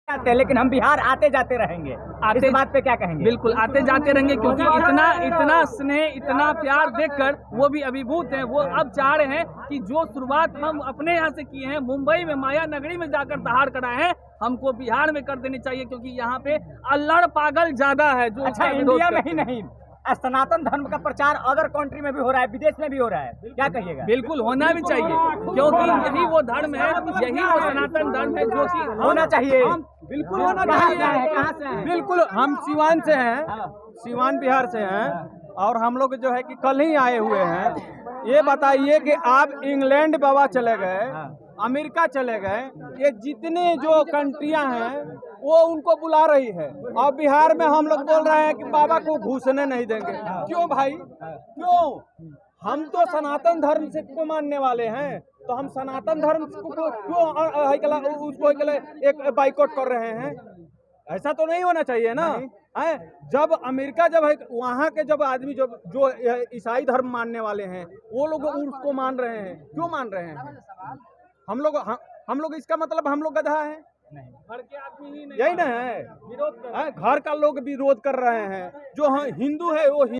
आते हैं, लेकिन हम बिहार आते जाते रहेंगे। इस बात पे क्या कहेंगे? बिल्कुल आते जाते रहेंगे, क्योंकि इतना स्नेह, इतना प्यार देखकर वो भी अभिभूत हैं। वो अब चाह रहे हैं कि जो शुरुआत हम अपने यहाँ से किए हैं, मुंबई में माया नगरी में जाकर दहाड़ कराए हैं, हमको बिहार में कर देनी चाहिए, क्योंकि यहाँ पे अल्लड़ पागल ज्यादा है। जो अच्छा, इंडिया में ही नहीं, सनातन धर्म का प्रचार अदर कंट्री में भी हो रहा है, विदेश में भी हो रहा है, क्या कहिएगा? बिल्कुल होना भी चाहिए, क्योंकि यही वो धर्म है, यही वो सनातन धर्म है जो कि होना चाहिए। बिल्कुल होना कहाँ से चाहिए। है? कहाँ से है? बिल्कुल, हम सिवान से हैं, सिवान बिहार से हैं, और हम लोग जो है कि कल ही आए हुए हैं। ये बताइए कि आप इंग्लैंड बाबा चले गए, अमेरिका चले गए, ये जितने जो कंट्रियां हैं वो उनको बुला रही है, और बिहार में हम लोग बोल रहे हैं कि बाबा को घुसने नहीं देंगे। क्यों भाई, क्यों? हम तो सनातन धर्म से को मानने वाले हैं, तो हम सनातन धर्म को क्यों उसको एक बाइकआउट कर रहे हैं? ऐसा तो नहीं होना चाहिए ना। है जब अमेरिका, जब है वहाँ के जब आदमी जो ईसाई धर्म मानने वाले हैं, वो लोग उसको मान रहे हैं, क्यों मान रहे हैं? हम लोग इसका मतलब हम लोग गधा है? घर के आदमी ही नहीं, यही ना है, घर का लोग विरोध कर रहे हैं। जो हिंदू है वो